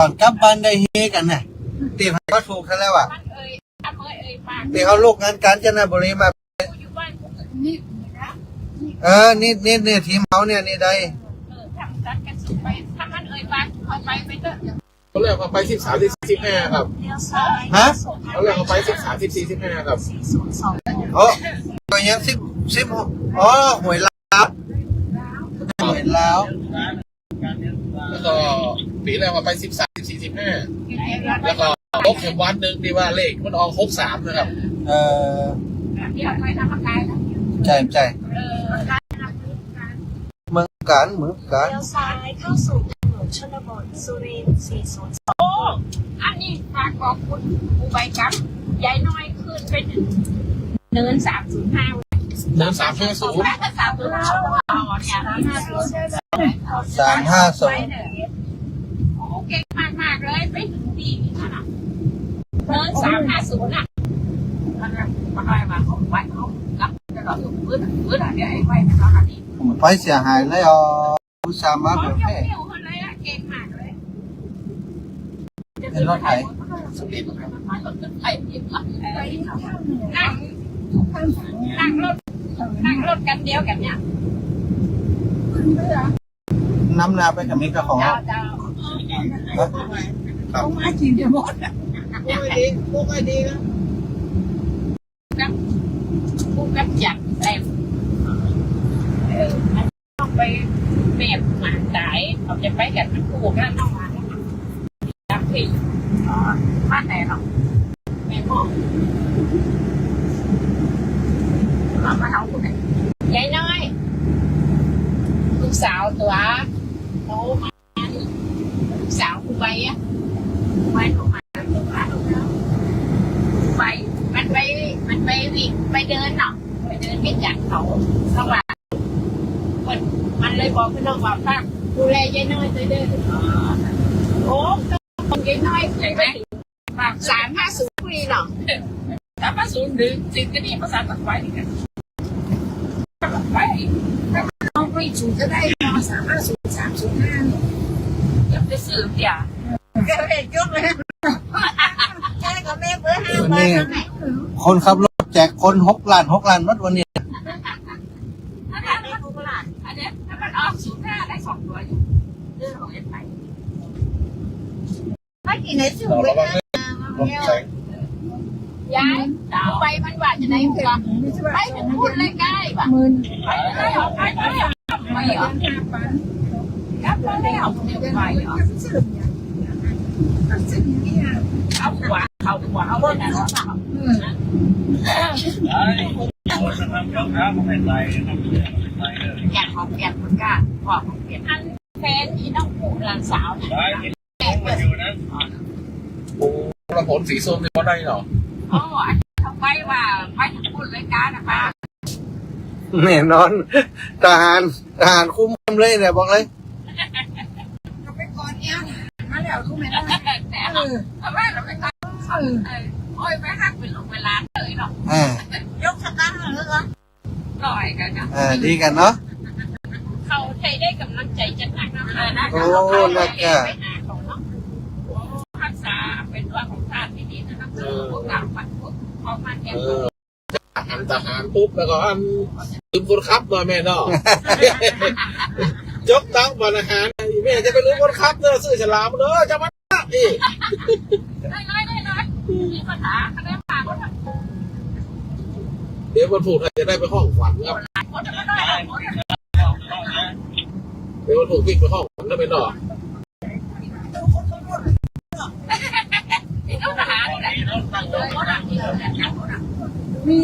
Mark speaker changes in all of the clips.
Speaker 1: ก่อนกลับบ้านได้เฮกันน่ะตีพันก็ถูกซะแล้วอ่ะตีเขาลูกงานกาญจนบุรีมานี่ทีมเขาเนี่ยนี่ได้
Speaker 2: เขาเรียกว่าไป13-15ครับ
Speaker 1: ฮะ
Speaker 2: เขาเรียกว่าไป13-14-15ครับ
Speaker 1: โอ้ก็ยังสิบอ๋อหวยลาวหวยลาว
Speaker 2: แล้วก็ปีแรกว่าไป13-14-15แล้วก็ลบแค่วันหนึ่งที่ว่าเลขมันออก63นะครับ
Speaker 1: ใช่เมืองการเลี้
Speaker 3: ยวซ้ายเข้าสู่ถนนชนบทสุรินทร์402
Speaker 4: อันนี้ฝากบอกคุณอุบายกับยายน้อยขึ้นไปถึงเนิน305
Speaker 2: เดิน350
Speaker 4: แล้วก็305ต่อเนี่ย
Speaker 1: 350
Speaker 4: โอ้เก่งมากเลยไปถึงที่นะเนิน350น่ะมันอะไรมาเขาไหวเขารับตลอดอยู่พื้นอะไรไอ้ไหวตลอดนี้
Speaker 1: ไปเสียหายแล้วผู้ชายมาแบบนี้
Speaker 4: เก่งมากเลย
Speaker 1: เป็นรถไถ
Speaker 4: นั่งรถกันเดียวกันเนี่ย
Speaker 1: น้ำนาไปกับมิกของเรา
Speaker 4: เขามากินเดียวหมดพวกไอ้ดีนะพวกกับจัดเต็มต้องไปเมียหมาสายเขาจะไปกันทั้งคู่กันน้องมาจับผีมาแต่หรอกแม่พ่อมาเอาคนไหนยายน้อยลูกสาวตัวโตมาลูกสาวกูไปอ่ะไปออกมาไปมันไปวิ่งไปเดินเนาะไปเดินไปจัดเขาสว่างมันเลยบอกพี่น้องว่าฝากดูแลยายน้อยด้วยเด้อโอ้ต้องยายน้อยใช่ไหมฝาก350ปีเนาะ350ดึงสิ่งที่นี่ภาษาตัดไว้กันตัดไว้เอาไปสูงจะได้350-305จะไปซื้อเดี๋ยวก็เลยยกเลยใช่ก็แม่เบอร์5มาทำไม
Speaker 1: คนขับรถแจกคน6 ล้านวัดวันนี้
Speaker 4: อันนี้ถ้ามันออก05ได้2ตัวอยู่เรื่องของเอ็นไปไม่กี่ในสูงเลยนะยายไปมันว่าจะได้หัวไปถึงพูดเลยใกล้ป่ะไปได้ออกไปไม่ออกครับไปได้ออกไปเอาหัวเอาบนนั้นแกะของแกะเหมือนกันของแกะอันแฟนที่น้องผู้หลานสาวเนี่ย
Speaker 2: โอ้ระผลสีส้มเนี่ยก็ได้เหรอ
Speaker 4: อ๋อทำไมว่าไปถึงพูดรายการนะป้า
Speaker 1: แน่นอนทหารคุ้มเลยเนี่ยบอกเลย
Speaker 4: เราไปก่อนเนี้ยมาแล้วรู้ไหมล่ะแต่ทำไมเราไปก่อนโอ้ยไปหักเป็นเวลาเลยเนาะยกสตาร์ทเลยเหรอลอยกันนะ
Speaker 1: ดีกันเนาะ
Speaker 4: เขาใช้ได้กำลังใจจัดหนักนะ
Speaker 1: โอ้นักอ่ะ
Speaker 4: รักษาเป็นตัวของชาติที่ดีนะครับพวกเราปัดพวกเขามาแก้
Speaker 2: ทหารปุ๊บแล้วก็ลืมคนขับมาแม่เนาะยกตั้งบรรหารแม่จะไปลืมคนขับเนาะซื้อฉลามเนาะจะมาอีก
Speaker 4: น้อยมีปัญหาคะแนนผ่าน
Speaker 2: เดี๋ยววันพุธจะได้ไปห้องฝันครับเดี๋ยววันพุธวิ่งไปห้องฝันแล้วไปนอน
Speaker 4: มี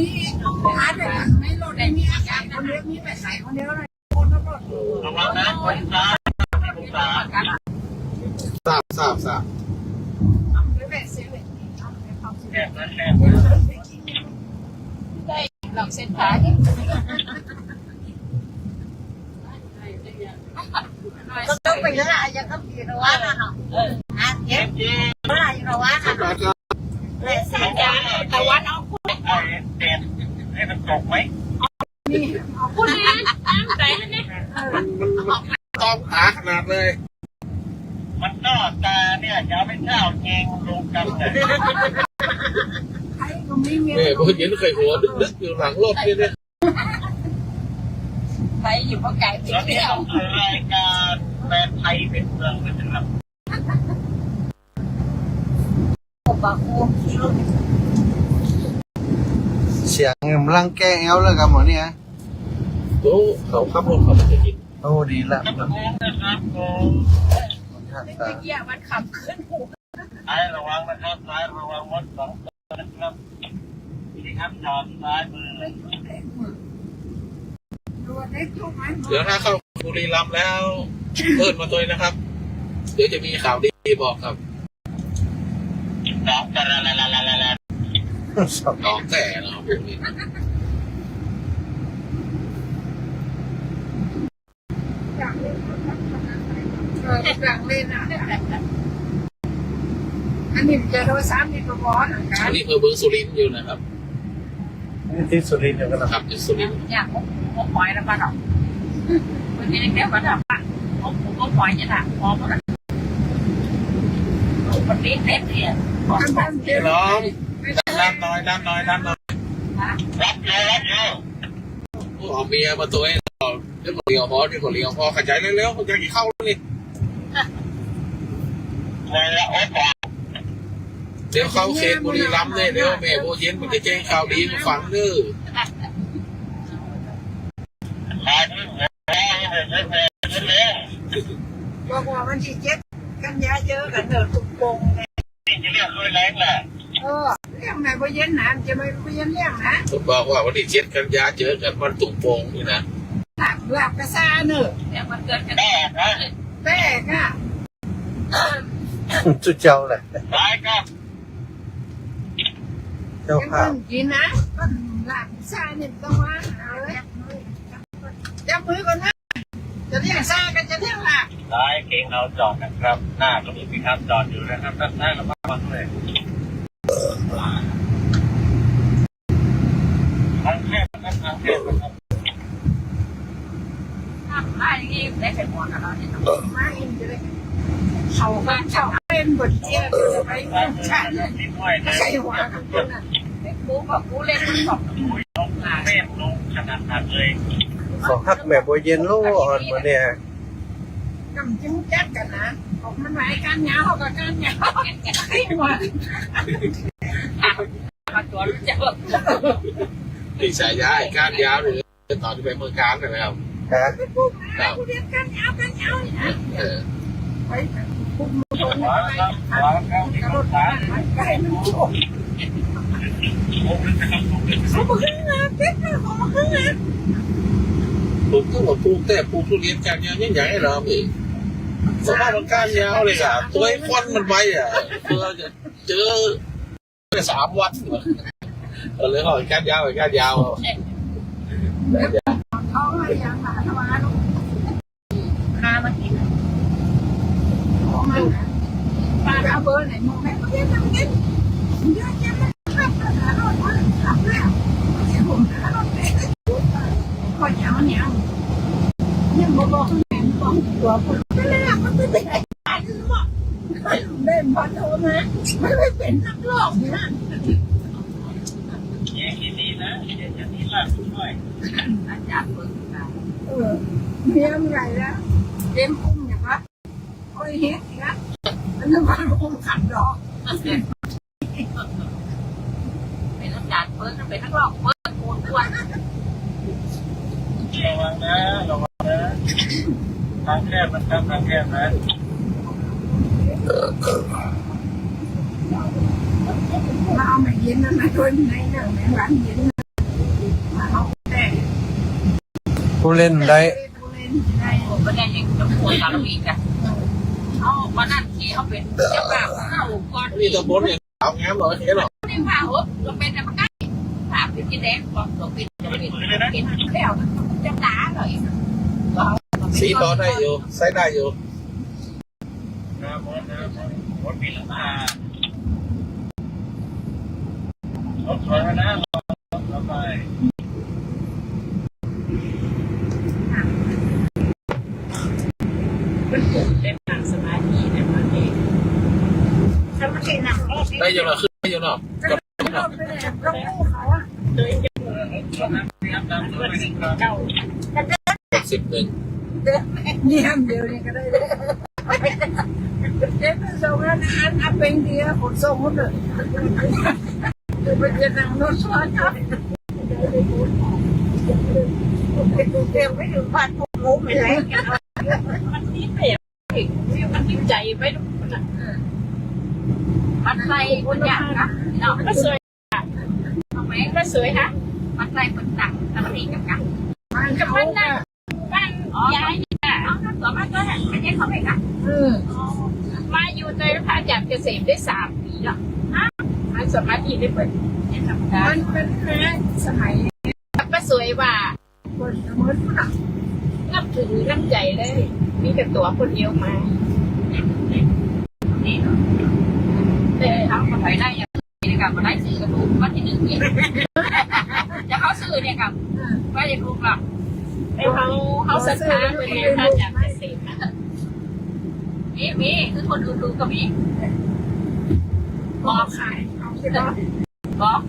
Speaker 4: ร้านเลยไม่ลดได้มีอาการคนเดียวมีแต่ใส่คนเดียวเลยคนทั้งหมด
Speaker 2: ทราบ
Speaker 4: ได้ลองเส้นทางก็ต้องไปแล้วอาจจะต้องกินว่านะเนาะเย็บว่าอยู่ว่านะเลยเสียใจแต่ว่าน้องพูด
Speaker 5: เด็ดให้มันตกไหม
Speaker 4: พูดนะใจนี่
Speaker 2: มันต้องขาขนาดเลย
Speaker 5: มันก็ ตาเนี่ยจะเป็นเจ้าเองลงกันเลย
Speaker 4: ใครก็ไม่มี
Speaker 2: แม่พอเห็นเคยหัวดึกๆอยู่หลังรถเนี่ย
Speaker 4: ใครอยู่ก็ไก่ติด
Speaker 5: แล้วนี่
Speaker 4: เที่ยว
Speaker 5: ต้องรายการแฟนไทยเป็นเมืองนะครับ
Speaker 4: ปากกู
Speaker 1: เสียงกำลังแก้แอลเลยครับหมอเนี่ย
Speaker 2: โอ้เขาขับรถเขาจะกิน
Speaker 1: โอ้ดีละ
Speaker 5: ครับผมนะครับผม
Speaker 4: ไม่เกี่ยมันขับขึ้นหู
Speaker 5: ซ้ายระวังนะครับซ้ายระวังรถสองตัวนะครับนี่ครับจอดซ้ายมือ
Speaker 4: ตัวเล็กทุกมัน
Speaker 2: เดี๋ยวถ้าเข้าบุรีรัมย์แล้วเอิ้นมาตัวนะครับ เดี๋ยวจะมีข่าวดีบอกครับ
Speaker 5: สองตะละละละละละ
Speaker 2: น้องแต่นะครับพวกนี้
Speaker 4: กลางเล่นอ่ะอันนี้จะโดนซ้ำนี่ก็ร้อนอ่ะกั
Speaker 2: อั
Speaker 4: น
Speaker 2: นนี้เมืองสุรินทร์อยู่นะครับ
Speaker 1: นี่ที่สุรินทร์อยู่กันนะครับ
Speaker 2: อยู่สุรินทร์
Speaker 4: อยากพกหอยแล้วป่ะหรอวันนี้เด็กๆก็ถามว่าพกหอยจะถามพร้อมแล้ววันนี้เด็กเนี่ยพร้อมกัน
Speaker 2: น้องด้านน้อยด้านน้อยด้านน้อย
Speaker 5: รับเยอะรับเยอะ
Speaker 2: เอาเมียมาตัวเองเดี๋ยวเลี้ยวพอเดี๋ยวเลี้ยวพอขยายเร็วๆเขาจะกี่เข้าแล้วนี่
Speaker 5: เลยละโอ๊ต
Speaker 2: เดี๋ยวเข้าเขตบุรีรัมย์เนี่ยเดี๋ยวแม่โบเย็นมันจะแจ้งข่าวดีมาฟังเด้อ
Speaker 5: ขายที่หัวเลย
Speaker 4: บอกว่ามันที่เจ็ดกันยาเยอะกันเถอะตุกโป่งเนี่ย
Speaker 5: นี่จะเรียกด้วยแรงแหละ
Speaker 4: เรื่องไหนบ่เย็นนะจะไม่บ่เย็นเรื่องนะ
Speaker 2: ผมบอกว่าวันที่7 กันยาเจอกันวันตุ่มโป่งนี่นะ
Speaker 4: หลับกระซ่าเนอะเนี่ยมันเกิดกัน
Speaker 5: แม่นะ
Speaker 4: แป้งอ่ะ
Speaker 1: จุดเจ้าแหละ
Speaker 5: ซ้ายครับ
Speaker 1: เจ้า
Speaker 4: ยัง
Speaker 1: ข้าว
Speaker 4: มันกินนะหลับกระซ่าเนี่ยต้องว่าเอาเลยจับมือก่อนนะจะเรียกซ่ากันจะเรียกหลับ
Speaker 5: ซ้ายเก่งเราจอดนะครับ หน้าก็มีพิครับจอดอยู่นะครับด้านซ้ายระวังเลยทางแคบนะครับทางแคบนะครับ
Speaker 4: มาอย่างนี้ได้เป็นหัวกันแล้วเนี่ยมาเองจะได้เขาบ้านเขาเป็นบทเรียนจะไปใช่เลย
Speaker 5: นิดหน่อยนะ
Speaker 4: ใช่หัวกับคนน่ะเด็กกูกับกูเล่นมันสอง
Speaker 5: ลงเม็ดลงขนาดนั้นเลย
Speaker 1: ขอฮักแม่โบเย็นโลอ่อนหมอเนี่ย
Speaker 4: กำจิ้มแจ๊กกันนะออกมันไหวการยาวกับการยาวให้หัวมาตัวรู้จัก
Speaker 2: ที่สายยาการยาวหรือต่อที่ไปเมืองการนะครับ
Speaker 1: ฮะ
Speaker 4: กูเรียนการยาวนี่นะ
Speaker 2: เออ
Speaker 4: ไปคุมมือคนไป
Speaker 5: ขวาครับที่
Speaker 4: กระโด
Speaker 5: ร
Speaker 4: ด
Speaker 5: ถซ้าย
Speaker 4: ไปมันโฉบ
Speaker 5: โอ้ยนะครับ
Speaker 4: เขาบอกขึ้นนะเด็กนะเขาบอกขึ้นนะ
Speaker 2: ปลูกก็ว่าปลูกแต่ปลูกทุเรียนการยาวยังใหญ่เหรอพี่สภาพมันการยาวเลยอ่ะตัวไอ้ควันมันไปอ่ะเพื่อจะเจอไป3 วันเลยขอการยาวการยาว
Speaker 4: เขาให้ยังมาทำมาลูกพามากินมันปลาเอาเบอร์ไหนมองแม่ก็เรียนทำกินเยอะแยะเลยครับหาโน่นมาทำแล้วเดี๋ยวผมหาโน่นไปก็เหนียวยังบอกแม่บอกตัวผมไม่เล่นมันไม่เป็นไอ้บ้านหรอกเล่นบอลโทนะไม่เป็นนักร้องนะ
Speaker 5: แย่ที่นี่นะเดี๋ยวจะนี่ล่าด้วย
Speaker 4: อาจารย์เบิ่งนะเมียมไรแล้วเต็มอุ้มอย่างวะโอ้ยเฮ็ดนะอันนั้นว่าอุ้มขับดอกเป็นอาจารย์เบิ่งเป็นนักร้องเบิ่งโอนตัว
Speaker 5: ระวังนะระวังนะทางแคบนะครับทางแคบนะ
Speaker 4: มาเอามาเย็นนะมาโดนในหนังในร้านเย็นนะมาเอาแต่
Speaker 1: ผู้เล่นได้
Speaker 4: ผู้เล่นได้ผมก็ได้ยังจะปวดตาลุยกันเอาวันนั้นที่เขาเป็นเจ้าบ่าวเข้าก่อน
Speaker 2: นี่ตะบนเนี่ยเอาแง้มหน่อยเห็นหรอ
Speaker 4: นี่ผ้าหดเราเป็นอะไรกันผ้าเป็นกินแดงก่อนเราเป็นกินแล้วจะด่าเลย
Speaker 2: สีต่อได้อยู่ใช้ได้อยู่
Speaker 5: นะบอสนะบอสปีหลังรถถอยมานะรถไป
Speaker 4: เป็นกลุ่มเป็นทางสมาธิในประเทศ
Speaker 2: ได้ยังไงขึ้นได้ยังไงก็10
Speaker 6: นี่ห้ามเดียวนี่ก็ได้เลยเด็กเป็นส่งงานอันเป็นเดียวขนส่งหมดเลยเป็นจะนั่งรถสวนครับเดี๋ยวไม่ถึงบ้านผมงงเลยมันนี่เปลี่ยนมันยิ่งใจไปทุกคนอ่ะมันไรคนอยากนะเนาะก็สวยทำไมก็สวยฮะมันไรคนต่างทำดีกับกันกับมันนะบ้านย้ายเนี่ยต่อมาก็ไม่ได้เขาไปกันมาอยู่ในพระจันทร์เกษมได้3 ปีแล้วมันสมาธิได้เปิดมันเป็นแค่สมัยก็สวยว่าคนมันนับถือน้ำใจเลยมีแต่ตัวคนเดียวมาแต่ทำมาไปได้ยังในการมาได้ซื้อกระดูกวัดที่1เนี่ยจะเขาซื้อเนี่ยกับว่าจะถูกหรอกเขาศรัทธาเป็นไงพระจันทร์เกษมนะมีคือคนอื่นดูก็มีบอกขายบอก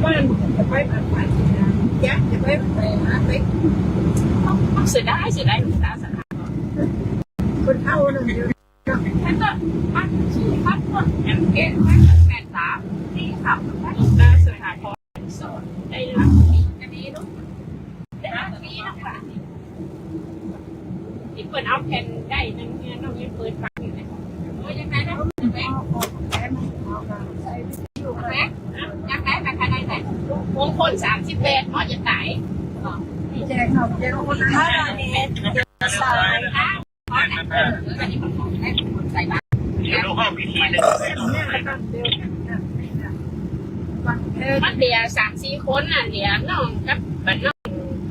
Speaker 6: บ้านจะไปผ่านไปยักษ์จะไปหาไปเสียดายสถานคนเท่านั้นเดียวฉันก็พักชีพักหมดแอมเก็ตแม่ตาที่ขับพักได้สถานพอสอนได้รับอันนี้ลูกได้รับปีนะคะที่เปิดเอาแผ่นได้นั่นเนี่ยน้องยังเปิดฟังอยู่เลยโอ้ยยังไงนะแม่ยังไงมาขนาดไหนวงคน38หมอจะตายนี่แจกเขาแจกคนละสาย
Speaker 5: ดูห้องพิธีเลย
Speaker 4: มันเดียว3-4 คนน่ะเดียวน้องกับบ้านน้อง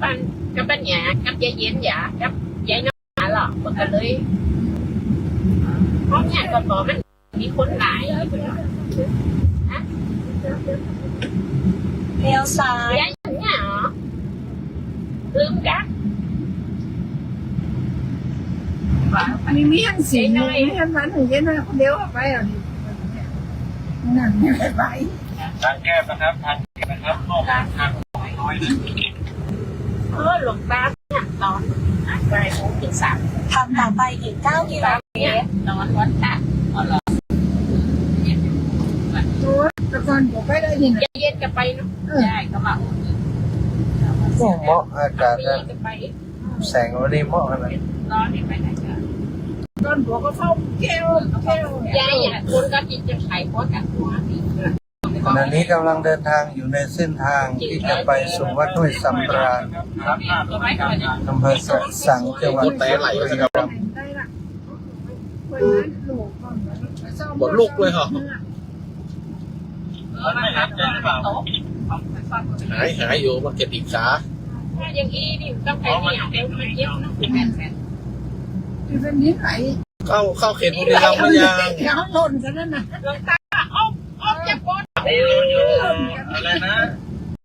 Speaker 4: บ้านกับบ้านหยากับยายเย็นหยากับยายน้องหรอกมันก็เลยเพราะเนี่ยก็บอกมันมีคนหลาย
Speaker 3: เลี้ยวซ้าย
Speaker 4: ยายเนี่ยเหรอลืมกัน
Speaker 6: มีอันสีน้อยอันนั้นเย็นน้อยคนเดียวไปอ่ะนั่นไม่ไป
Speaker 5: ทางแก้นะครับทางแก้นะครับนอกทางน้อยนะ
Speaker 4: หลวงตาเนี่ยตอนไปถึง3
Speaker 3: ทางต่อไปอีก9 กิโลเมตร
Speaker 4: นอนวัดตา
Speaker 6: ตัวตะกอนบอกไปได้ยังไง
Speaker 4: เย็นก็ไปเนาะได้ก็มา
Speaker 1: เหมาะอากาศแสงวันนี้เหมาะอะไร
Speaker 4: นอนไปไหนกัน
Speaker 6: ตอนบอกก็เข้าแก้วย
Speaker 4: ายอ่ะคนก็กินจะขายโคตรกับหัวนี่
Speaker 1: ขณะนี้กำลังเดินทางอยู่ในเส้นทางที่จะไปสู่วัดห้วยสำราญอำเภอสังจังหวัด
Speaker 2: แต่ไหลเลยครับบนลูกเลยเหรอหายอยู่มันเก็บอีกขา
Speaker 4: ถ้าอย่างนี้นี่ต้องไปเนี่ยเป็นมันเยอะนะคือแม่
Speaker 6: เป็นนี้ไหน
Speaker 2: เข้าเขตบุรีรัมย์ไม่ยัง
Speaker 6: เขาหล่นกันนั่นน่ะ
Speaker 4: หลวงตาอ้อมจะปน
Speaker 5: อะไรนะ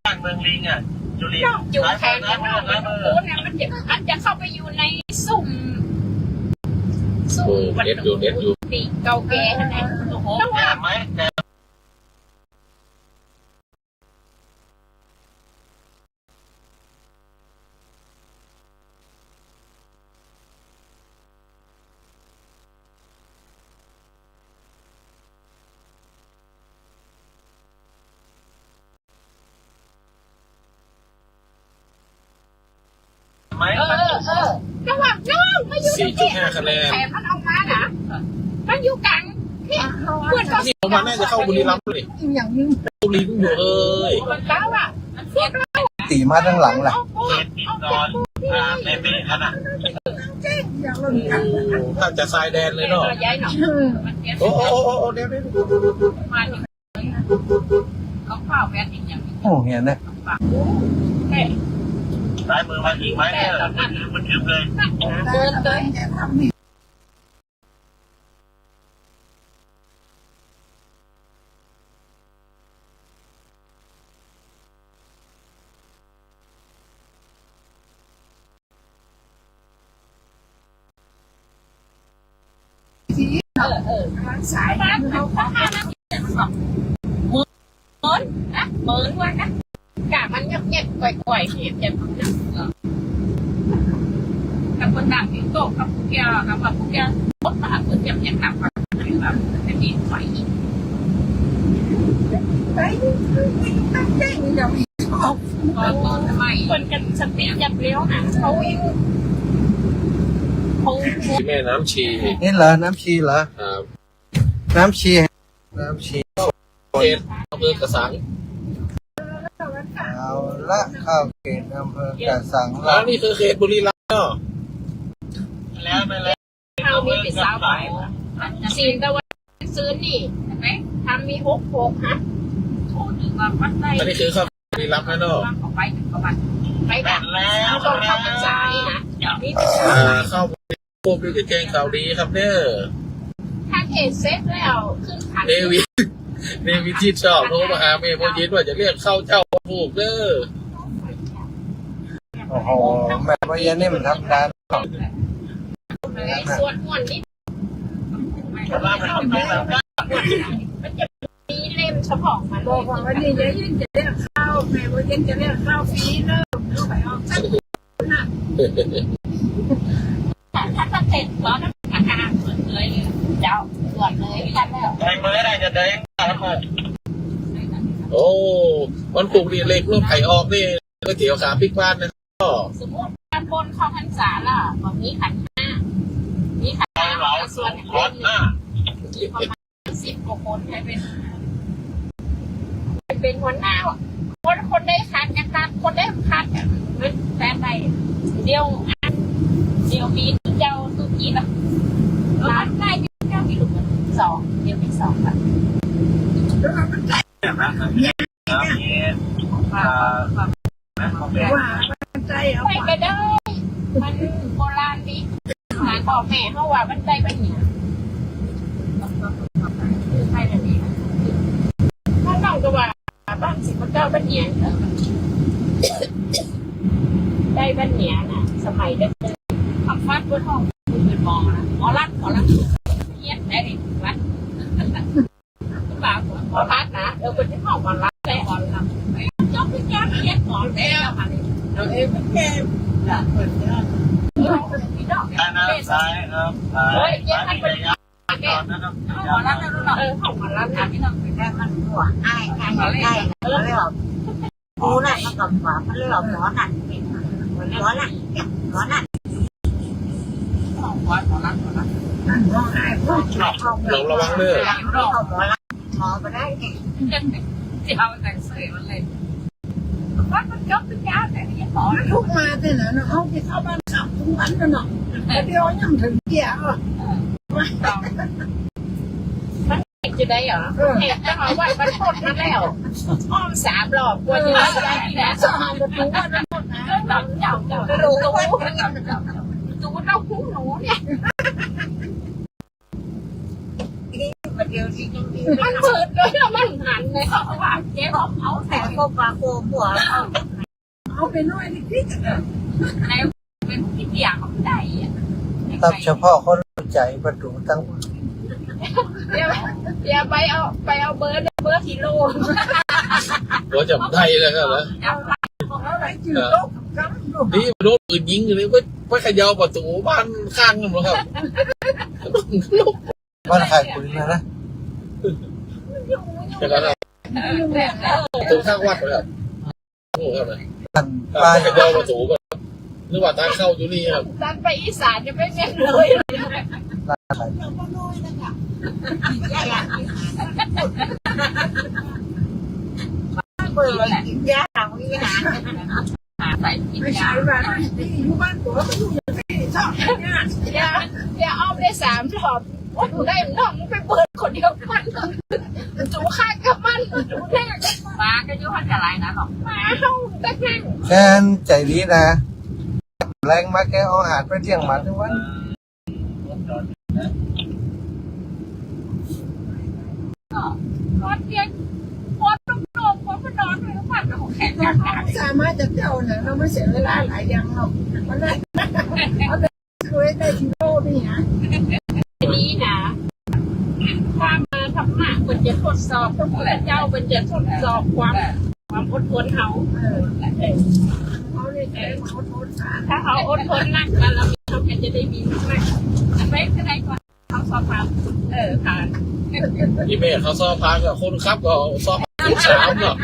Speaker 5: บ้านเมืองลิงอ่ะจุลี
Speaker 4: อยู่แทนกันนะมันจะเข้าไปอยู่ในสุ่ม
Speaker 2: เด็ดอยู่
Speaker 4: ปีเก่าแก่นั่นเองโอ้โห
Speaker 5: ไหม
Speaker 4: จังหวัดน้องมาอยู่
Speaker 2: 4.5 คะแนน
Speaker 4: แถมมันออกมานะมันอยู่กลางนี่เพื่อนก็
Speaker 2: ออกมาน่าจะเข้าบุรีรัมย์เลย
Speaker 6: อย่างนึง
Speaker 2: บุรีรัมย์อยู่
Speaker 4: มันเก้าอ่ะมันเสีย
Speaker 1: ตีมาทั้งหลังแหละ
Speaker 5: นอนในเมฆขนาด
Speaker 2: ถ้าจะทรายแดนเลยเนาะโอ้เดี๋ยว
Speaker 4: มาเขาเฝ้าแม่จริงอย่าง
Speaker 1: โอ้เห็นนะ
Speaker 5: สายมือมาอีกไหมเนี่ยมันทึบเลย
Speaker 4: เดินเลย
Speaker 6: สายบ้านเขาเหมือนนะเหมือนว่านะกะมันเงียบๆก่อยๆเงียบๆนะกับคนต่างที่โตกับพวกแกกับพวกแกรถมาคนเงียบๆหนักแบบจะมีไฟทำไมคนกันสติยับเลี้ยวนะเขาวิ่ง
Speaker 2: ที่แม่น้ำชี
Speaker 1: นี่เหรอน้ำชีเหรอ
Speaker 2: ครับ
Speaker 1: น้ำชี
Speaker 2: เขตอำเภอกระสัง
Speaker 1: เอาละเข้าเขตอำเภอกระสัง
Speaker 2: แล้
Speaker 1: ละ
Speaker 2: วนี่คือเขตบุรีรัมย์เนาะ
Speaker 5: แล้วไปแล้ว
Speaker 6: ข้าวมีเป็นสาวไปซีนตะวันซื้อนี่เห็นไหมทำมี6 ฮะโทษหนึ่งว่าวัดได้
Speaker 2: อันนี้คือเข้าบุรีรัมย์แล้วเนาะ
Speaker 6: ของไปถึงประมาณไปแบบแล้วก็เข้าพรรษานี่นะนี่
Speaker 2: เข้าบุรีรัมย์พวกนี้จะแจ้งข่าวดีครับเนี่ย
Speaker 6: ถ้าเขตเซ็ตแล้วขึ้นขัน
Speaker 2: เนวิที่ชอบโทรมาหาเมย์พอเย็นว่าจะเรียกเข้าเจ้าผูกเด้อ
Speaker 1: โอ้โหแม่ว่ายันนี่มันทำได้หรอก
Speaker 6: สวดมนต์นี่มันจะมีเล่มเฉพาะมันบอกว่านี่จะยิ่งจะเรียกข้าวแม่ว่ายิ่งจะเรียกข้าวฟรีเริ่มไปออกสักถ้าเสร็จแล้วนะอาเหมือนเลยเจ้าตรวจเลยไม่ได้แล้ว
Speaker 5: ไอ้มือได้จะเดินครับผม
Speaker 2: โอ้วันปลูกนี่เล็กรถไถออกนี่ก๋วยเตี๋ยวขาพริกบ้านนะก็
Speaker 6: สมมติการบนเข้าพรรษาล่ะบอกนี้ขัน5มีขัน5ส่วนคนประมาณ10 กว่าคนให้เป็นหัวหน้าคนได้คัดกันคนได้คัดกันแฟนไปเดียวมีเจ้าตุกี้ละร้านได้เจ้ามีลูก2เดียวมี2ละไปก็ได้มันโบราณดีหาพ่อแม่เขาว่ามันได้มันเหนียวใช่แบบนี้ถ้าเราก็ว่าบ้าน10 เจ้าบ้านเหนียวได้บ้านเหนียวนะสมัยเด็กทำฟัดบนห้องเป็นหมอนะหมอรัดเฮียได้ดิวัดบ่าวหมอรัดนะคนที่ห้องหมอรัดได้หมอรัดจบเป็นการเฮียหมอแล้วเราเองเป็นแก่เหมือนกันพี่น้อง
Speaker 5: ซ้ายครับซ้าย
Speaker 6: เฮ้ยยังให้เป็นแก่
Speaker 5: นะครับ
Speaker 6: หมอรัดแล้วห้องหมอรัดนะพี่น้องเป็นแก่มันหัวง่ายเขาเรียกกูน่ะมันกับหมาเขาเรียกหมอหนักหมอหนักหมอหนัก
Speaker 2: เราระวังเด้อ
Speaker 6: หมอมาได้ที่เอาแต่งเสยมันเลยว่ามันยกเป็นยาแต่ยังหมอ
Speaker 7: ทุกมาแต่นั้นเอาไปเข้าบ้านขับทุกวันกันเนาะเดี๋ยวยังถึงเกี่ยว
Speaker 6: มันจะได้เหรอเห็นจะมาว่ามันพดมาแล้วอ้อม3 รอบกว่าจะได้ที่นะสองประตูว่ามันหมดนะเจ้ากระโดดตูเต้าหู้หนูเนี่ยมันเปิดเลยมันหันเลยเขาว่าเจ๊บอกเอาแต่ก็ปลาโกหัว
Speaker 7: เอาไปน้อยนิดนิด
Speaker 6: ในเป็นที่เดียของใด
Speaker 1: ตับเฉพาะคนรู้ใจประตูตั้ง
Speaker 6: เดี๋ยวไปเอาเบอร์กิโล
Speaker 2: หัวจับได้แล้วครับนะ
Speaker 7: อะไรจืดโลกกันดู
Speaker 2: นี่โดนปืนยิงเลยไปเขย่าประตูบ้านข้างกันหมดครับ
Speaker 1: บ้านขายปุ๋ยนะ
Speaker 2: จะกันประตูข้างวัดครับโอ้ครับนะ
Speaker 1: บ้าน
Speaker 2: ไปเขย่าประตูแบบหรือว่าทางเข้าอยู่นี่ครับ
Speaker 6: ดันไปอีสานจะไม่เม่นเลย
Speaker 1: บ้านขาย
Speaker 6: เปิดกินยาวิหารใส่กิน
Speaker 7: ไม่
Speaker 6: ยา
Speaker 7: ใช่ว่าที่อยู่บ้านตัวก็อยู่อย่างนี้ชอบงาน
Speaker 6: เดี๋ยวอ้อมได้3 รอบว่าหนูได้น้องมึงไปเปิดคนเดียวกันจูข้ากับมันจูแรกมาก็ยุ่งกับอะไรนะหรอกมาเข้าตะแคง
Speaker 1: แค่ใจดีนะแรงมาแกเอาอาหารไปเที่ยงมาทุกวัน
Speaker 6: นอนเตียงปวดตรงโน้มปวดมันนอนเลยมันของแข็งจัง
Speaker 7: สามารถจะเจ้าเนี่ยเราไม่เสียเวลาหลายอย่างหรอกมันได้เอาแต่ช่วยได้ทีโลนี่นะ
Speaker 6: นี้นะ เป็นจะทดสอบความอดทนเขา
Speaker 7: เขาเลยแกเขาโทษสาร
Speaker 6: ถ้าเขาอดทนนักกันแล้วเขาจะได้มีมากอันไหนก็ได้กว่าเขาสอบผ่านผ่าน
Speaker 2: อีเมลเขาซ้อมพักกับคนครับก็ซ้อมลูกสาวเนาะ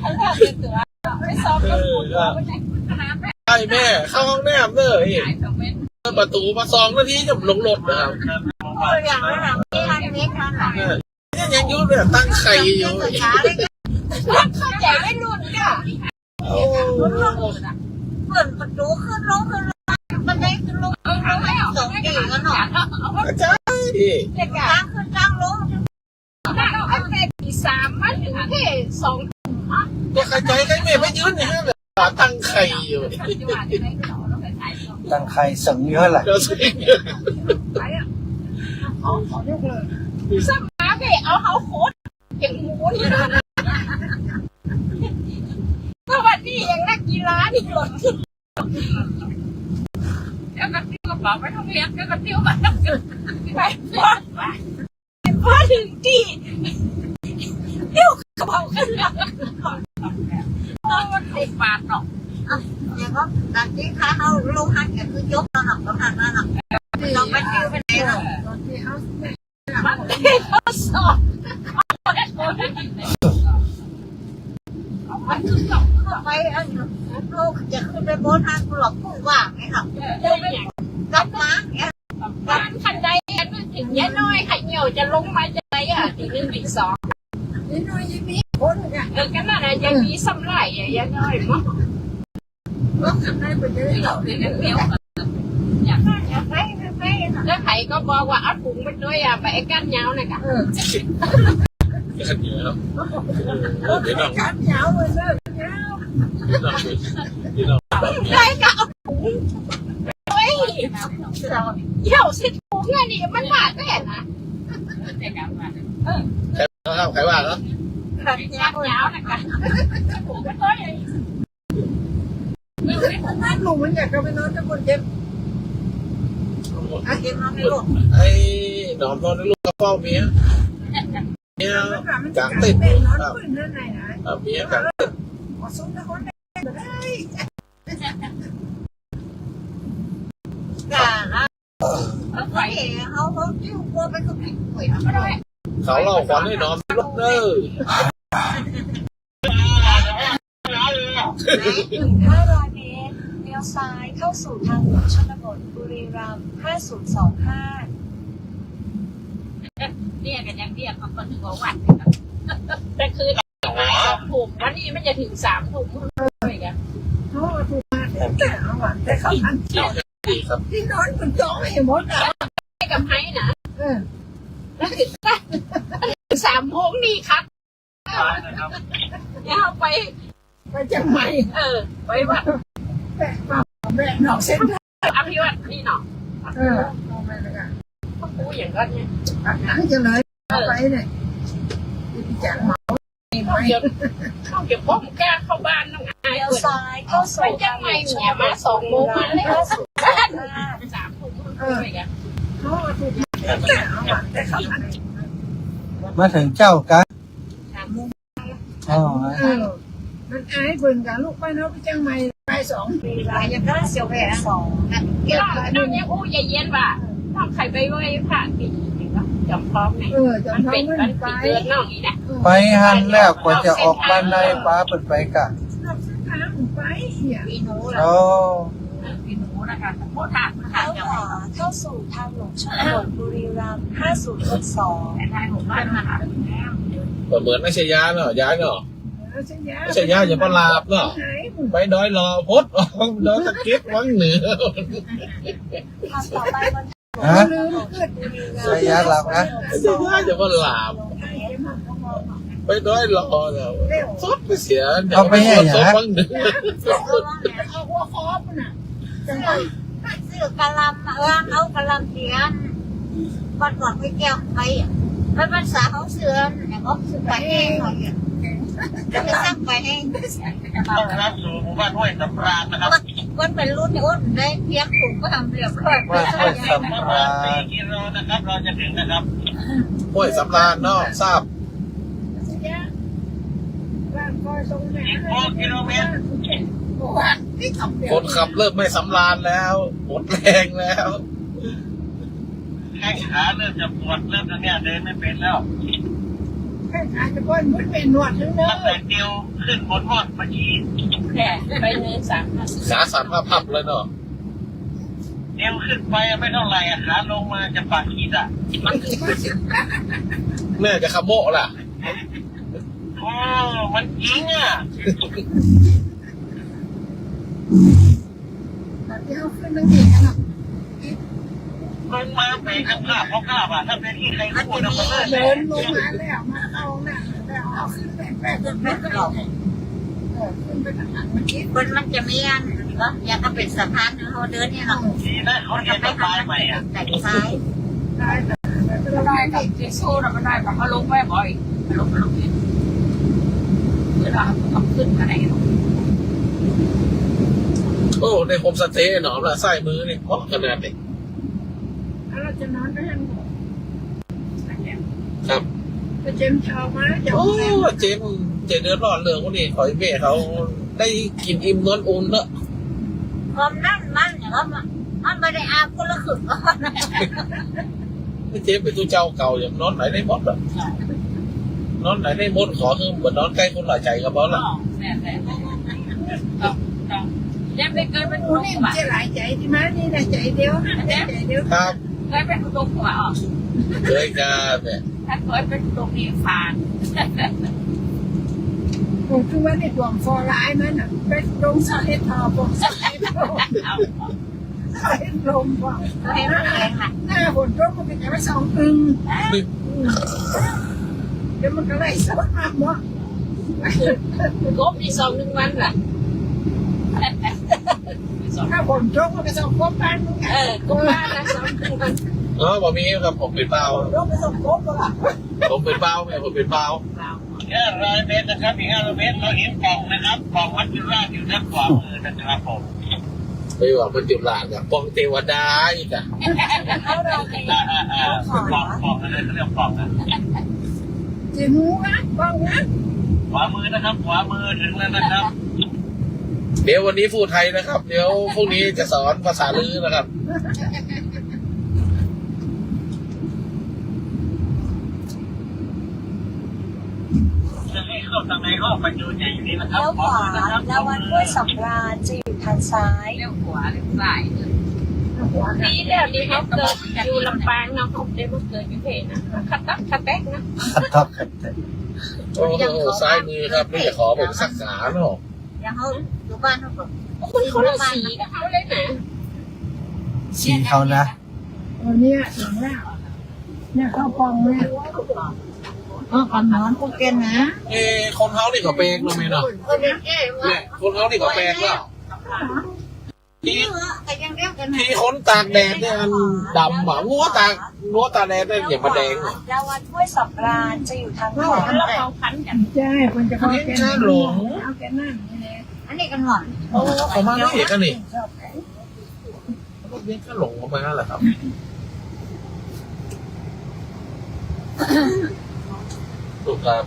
Speaker 6: เขาเลือกเป็นตัวไม่สอบก็พูดว่าไม่ได้ขนาดแม่
Speaker 2: ไอ้แม่เข้าห้องน้ำเลย
Speaker 6: ขายสองเม็ด
Speaker 2: ประตูมา2 นาทีจะลงรถนะครับ
Speaker 3: อย่างนั้นนะไม่ทันเม็ดทันหลัง
Speaker 2: เนี่ยยังยุ่งเลยตั้งไข่อยู่
Speaker 3: ช้าเลย
Speaker 6: เข้าใจไม่รุ่นค่ะ
Speaker 2: โอ้
Speaker 3: เปิดประตูขึ้นลงมันได้ขึ้นลงสองตีกันหน่อย
Speaker 2: ใช่
Speaker 3: เด็กจ้างขึ้นจ้างลง
Speaker 6: อันแรกที่3มาถึงที่2
Speaker 2: ตัวใครใจใครแม่ไม่ยืนเนี่ยฮะตั้งไข่อยู่
Speaker 1: ตั้งไข่สังเยอะแหละ
Speaker 2: เดี๋ยวสิ
Speaker 7: ขอยกเลย
Speaker 6: สมาเบเอาเขาโคตรเก่งมูนสวัสดีอย่างนักกีฬานี่หล่นขึ้นแล้วก็ติ้วกระเป๋าไปท่องเรียนแล้วก็ติ้วไปพอถึงที่ติ้วกระเป๋าขึ้นแล้วมันติดปากเนาะ
Speaker 3: อย่างก็ตอนที่ค้าเขาลงหันกันคือยกตอนหนักตอนหันมาหนักเราไปติ้วไปไหนหรอ
Speaker 7: ตอนที่เขา
Speaker 6: มันติดข้อสอบมันคือสอบ
Speaker 3: ไปอันลูกจะขึ้นไปบนทางหลอกผู้ว่าไงครับ รับมาเนี่ย
Speaker 6: บ้านคันใดอันถึงยายน้อยไข่เหนียวจะลงมาจะไรที1ที2
Speaker 7: นี่น้อยยังมีคนเนี่ย
Speaker 6: กันนั่นน่ะยังมีซ้ำไหลยายน้อยมั้ง
Speaker 7: ก็ทำได้ไปเยอะ
Speaker 6: เราเดียวอยาก
Speaker 3: อย่าไปไป
Speaker 6: แล้วไผ่ก็บอกว่าเอาถุงไปด้วยไปไอ้ก้านยาวน่ะค่ะ
Speaker 2: กันอยู่แล้วเดี๋ยวน้อง
Speaker 7: การยาวเลยเลิกยาว
Speaker 2: เดี๋ยวน้อง
Speaker 6: ได้ก็เอาถุงเฮ้ยเหี่ยวสิถุงไงนี่มันบาดแน่นะ
Speaker 2: ใครว่าแล้ว
Speaker 3: ขัด
Speaker 6: ก้านยาวน่ะค่ะถุงไปด้วย
Speaker 7: นั่นลุงมันอยากจะไปนอนตะคนเจ็บ
Speaker 3: เก็บมาไม่ลง
Speaker 2: ไอ้หนอมนอนในลูกกระเป๋าเมียกลางติด
Speaker 7: เป็นนอนพื้นนั่นไหนนะ
Speaker 2: เมียกลางติด
Speaker 7: ขอซุ้มตะคนได้ได้
Speaker 3: กาเขาเห็นเขาจิ้วกลัวไปก็ผิดหวย
Speaker 6: ไม่ได้
Speaker 2: เขาเล่าขวัญให้หนอมลูกเด้อ
Speaker 3: 500 เมตรเลี้ยวซ้ายเข้าสู่ทางหลวงชนบทบุรีรัมย์5025
Speaker 6: เรียกกันยังเรียกเขาก็ถึงวันแต่คือ2 ทุ่มวันนี้มันจะถึง3 ทุ่มเลยกัน
Speaker 7: เขาถูกมาแต่เอาอ่ะแต่เขาทัน
Speaker 2: ดีครับ
Speaker 7: ที่นอนมันจ้องให้หมดอ่ะ
Speaker 6: ให้กับไห้นะแล้วถึง3 โมงนี่ครับเนี่ยไป
Speaker 7: ไปจังใหม่
Speaker 6: ไปวัด
Speaker 7: แบกเปล่าแบกหนอกเส้น
Speaker 6: อภิวัตนี่เนาะ
Speaker 7: มองไปเลยอ่ะ
Speaker 6: กูอย่างก็เนี่ย
Speaker 7: ตัดหนังจะเลยไปเนี่ยที่จากเหมาไม่
Speaker 6: ต้องเก็บพวกแกเข้าบ้านต้องอาย
Speaker 3: เลี้ยว
Speaker 6: เปิด
Speaker 3: ซ้ายเข้า
Speaker 6: ไป
Speaker 3: สู่
Speaker 6: จังไม่เนี่ยมา2 โมงมาเลย3 ทุ่มไปกัน
Speaker 7: เขาถูกแต่เอาอ่ะแต่เขาทัน
Speaker 1: มาถึงเจ้ากัน
Speaker 6: 3 โมง
Speaker 1: อ๋อ
Speaker 7: มันอายเบิ่งกันลูกไปเนาะไปจังใหม่ไป2
Speaker 3: บุรีรัมย์ยังได้เสียวแหวน2นะเก็บ
Speaker 6: น้องเนี่ยอู้ใจเย็นว่าน้องใครไปไว้ผ่านปีจำพร้อมไหน
Speaker 7: จะ
Speaker 6: มัน
Speaker 7: ทำ
Speaker 6: เป็น
Speaker 7: เงิ
Speaker 6: มัน
Speaker 7: นไป
Speaker 6: เดือนน้องอีนะ
Speaker 1: ไปหันแล้วกว่าจะออกบ้านได้ป้าเปิดไปกะ
Speaker 7: ทางไปเหี้ย
Speaker 6: ปีหนูละ
Speaker 1: โอ้
Speaker 6: ปีหนูนะคะโคตรถาม
Speaker 3: เลี้ยวขวาเข้าสู่ทางหลวงชนบทบุรีรัมย์5062
Speaker 6: แต่ทายผมว่ามันหาแล้ว
Speaker 2: เหมือนไม่ใช่ยาเนาะยาเนาะ
Speaker 7: ไม่
Speaker 2: ใช่ยาอย่าประหลาบเนาะไปดอยรอพดดอยตะเก็บวังเหนือ
Speaker 3: ทางต่อไปบน
Speaker 1: ฮะ
Speaker 7: ลืมเกิด
Speaker 1: ใช้ยาหลับนะ
Speaker 2: ใช่ยาอย่าประหลาบไปดอยรอเนาะซดไปเสียซดวังเหนือ
Speaker 7: เอาหัวคอปน่ะจังไป
Speaker 3: ซื้อกะลำเอากะลำเตียนบัดก่อนไปแก้วไปมันภาษาเขาเสือนเนี่ยเขาซื้อไปเองหน่อยจะไปสร้างไปเอง
Speaker 5: ต้อนรับสู่หมู่บ้านห้วยสำราญนะครับ
Speaker 3: มันเป็นรุ่นที่อ้นได้เพียงถุงก็ทำเรียบร้อย
Speaker 1: ว่าช่วยสำ
Speaker 5: ประ
Speaker 1: รา
Speaker 5: มาณ
Speaker 1: ญ
Speaker 5: 4 กิโลนะครับเราจะถึงนะครับ
Speaker 2: ห้วยสำราญเนาะทราบ
Speaker 5: 16 กิโลเมตร
Speaker 2: คนขับเริ่มไม่สำราญแล้วหมดแรงแล้ว
Speaker 5: แข้งขาเริ่มจะปวดเริ่มจะเนี่ยเดินไม่เป็นแล้ว
Speaker 7: แค่ขาจะก้นมุดเป็นหนวดทั้งเนื้อ
Speaker 5: ตั้งแต่เดียวขึ้นบนหอดเมื่อกี้
Speaker 6: แค่ไปเนิน350
Speaker 2: ขาสั่นพับๆเลยเนาะ
Speaker 5: เดียวขึ้นไปไม่เท่าไหร่ขาลงมาจะปากขีด
Speaker 2: แม่จะขโมะล่ะ
Speaker 5: โอ้มันจริงอ่ะ
Speaker 7: เดี๋ยวขึ้นนั่งดีกันเนาะ
Speaker 5: ลงมาไปข้างข้าเพราะข้าถ้าเป็นที่ใครพูดนะมัน
Speaker 7: เดินลงมาแล้วมาเอาหน้าแล้วเอาขึ้นแปะขึ้นไปทางนั้นเมื่อกี้
Speaker 3: มันจะมีอันก็ยังก็เป็นสะพานเขาเดินเนี่ยเนาะ
Speaker 5: ดีนะเขาเรียนสบายใหม่อ่ะ
Speaker 3: แต่ซ้าย
Speaker 7: ได้แต่ไม่
Speaker 6: ได้
Speaker 7: ได้
Speaker 6: กับเจสู้นะมันได้กับเขาลงไม่บ่อยลงเนี่ยเวลาเขาขึ้นอะไรเนาะ
Speaker 2: โอ้ในโฮมสเตย์หนอละไส้มือนี่เพราะขนาดนี้
Speaker 7: แล้วเราจะนอนได้ยังไง
Speaker 2: ครับ
Speaker 7: ไปเจมชาวมาจะ
Speaker 2: โอ้เจเดือดร้อนเรื่องพวกนี้ขอให้แม่เขาได้กินอิ่มนอนอุ่นเนอะ
Speaker 3: ความนั่นมันเนี่ยว่ามันไม่ได้อาบคนละขึงก็
Speaker 2: ไม่เจ๊เป็นตู้เจ้าเก่าอย่างนอนไหนได้หมดหรอกนอนไหนได้หมดขอคือเหมือนนอนใกล้คนหลายใจกับบอสละ
Speaker 6: แต่ยังไม่เกินเป็น
Speaker 7: กู
Speaker 6: ลูก
Speaker 7: นี่
Speaker 6: ว่ะ
Speaker 7: จะหลายใจที่มานี่นะใจเดียวใจเดียว
Speaker 2: ครับ
Speaker 6: เคยเป็นลูกว่ะ
Speaker 2: เคยกันเนี่ย
Speaker 6: ถ้าเคยเป็นลูกนี่ฟาน
Speaker 7: ผมคือว่าในดวงฟอร์ไลน์มันอ่ะเป็นลงสายทอผมสายลมสายลมว่ะ
Speaker 3: เห็นเองน่ะ
Speaker 7: หน้าฝนตกมันเป็นแค่สองอึงเดี๋ยวมันก็ไล่สดมากเนาะ
Speaker 6: กบที่2 วันล่ะ
Speaker 7: ถ้าฝนตกมันก็สองกบบ้านมึง
Speaker 6: กบบ้านละ2 วัน
Speaker 2: อ๋อบอกมีครับผมเป็นเบา
Speaker 7: ตกไปสองกบก็ล่ะ
Speaker 2: ผมเป็นเบาแม่ผมเป็นเบา
Speaker 5: 500 เมตรนะครับอีก500 เมตรเราเห็นปล่องนะครับปล่องวัดจุฬาอยู่ด้านขวามือนะครับผม
Speaker 2: ไปว่ามันจุฬากับปองเทวดาอีกอะ
Speaker 5: ปล่องอะไรเขาเรียกปล่องนะ
Speaker 7: จีนูนะบ้างนะ
Speaker 5: ขวามือนะครับขวามือถึงแล้วนะครับ
Speaker 2: เดี๋ยววันนี้พูดไทยนะครับ เดี๋ยวพรุ่งนี้จะสอนภาษาลือนะครับ
Speaker 5: จะให้เข้าทางในห้องประชุมอยู่นี่นะครับ
Speaker 3: เลี้ยว
Speaker 5: ข
Speaker 3: ข
Speaker 5: วาว
Speaker 3: า
Speaker 5: มือนะครับ
Speaker 3: แล้ววัดห้วยสำราญจะอยู่ทางซ้าย
Speaker 6: เลี้ยวขวาเลี้ยวซ้ายนี่เดี๋ยวนี้เขาเกิดอยู่ลำปางเนาะเขาได้มาเกิดอยู่เพนะคัดตักคัดแตกนะ
Speaker 1: ท็อปครับ
Speaker 2: โอ้โหซ้ายมือครับไม่จะขอผมสักขาเนาะ
Speaker 3: อย่างเขาอยู่บ้านเขาบอก
Speaker 6: คนละสีกับเขาเลยนะ
Speaker 1: สีเขานะ
Speaker 7: เนี่ยถึงแล้วเนี่ยเข้าปองเนี่ยก่อนนอนกูเกินนะ
Speaker 2: คนเขานี่ก็แปลกเนาะแม่เนาะ
Speaker 3: เนี่ยเอ๊ะว่า
Speaker 2: เนี่ยคนเขานี่ก็แปลกเนาะที่
Speaker 3: แต่ยังเรียกกัน
Speaker 2: ที่คนตากแดดเนี่ยมันดำอ่ะงัวตากแดดเนี่ยอย่ามาแดงอ่ะ
Speaker 3: แล้ววัดห้วยสำราญจะอยู่ทางขวา
Speaker 6: แล้วเขาคันกัน
Speaker 7: ใช่คนจะเข้าเกิน
Speaker 2: น่าหลง
Speaker 7: เอาแกนั่งนี่แหละ
Speaker 3: อันนี้กันหมด
Speaker 2: โอ้เขามาไม่เอกกันนี่พวกนี้ก็หลงออกมาแหละครับถูกครับ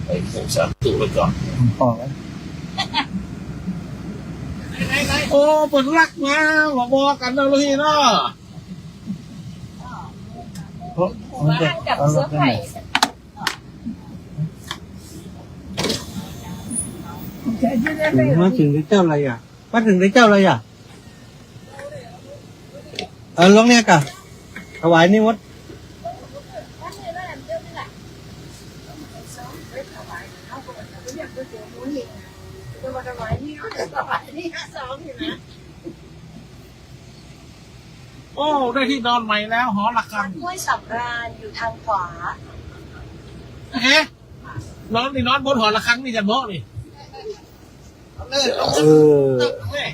Speaker 2: ไอ้ผมจะถูกไปก่อน
Speaker 1: ผมบอกแล้ว
Speaker 2: โอ้เปิดรักมาบอกกันนะลูกพี่เนาะ
Speaker 1: เพราะมันจะ
Speaker 6: บ้านกับ
Speaker 1: เอาร
Speaker 6: เสื้อ
Speaker 1: ถไป
Speaker 6: ไผ่
Speaker 1: ไหน
Speaker 7: จะยืดได้ไหม
Speaker 1: มาถึงได้เจ้าอะไรอ่ะมาถึงได้เจ้าอะไรอ่ะลองเนี่ยกะถวายนิวัต
Speaker 2: โอ้ได้ที่นอนใหม่แล้วหอระฆั
Speaker 3: วั
Speaker 2: ง
Speaker 3: ดห้วยสำราญอยู่ทางขวา
Speaker 2: เอ๊ะนอนนี่นอนบนหอระฆังนี่จะโมนี่
Speaker 1: เออ
Speaker 2: แม่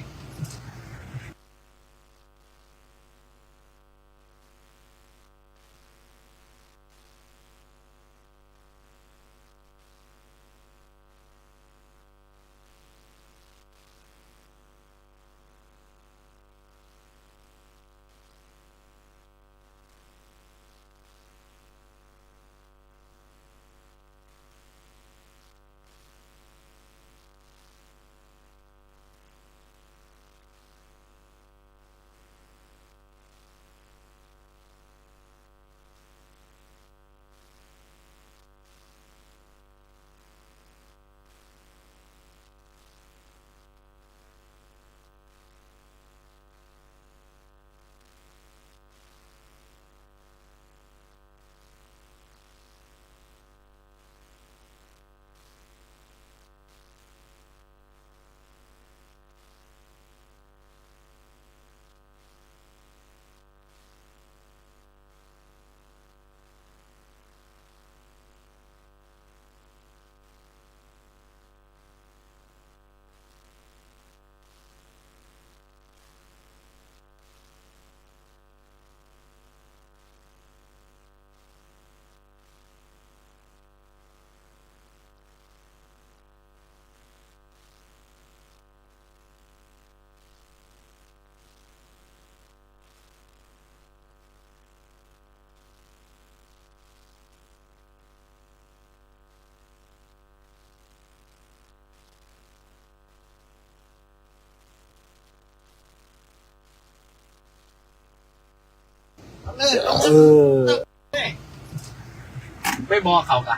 Speaker 2: ไม่บอกเขากะ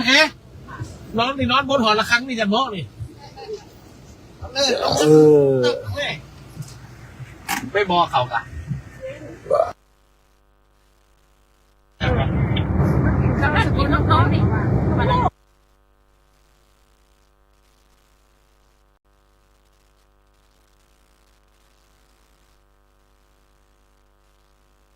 Speaker 2: ฮะนอนนี่นอนบนหอระฆังนี่จะบอกนี่ไม่บอกเขากะ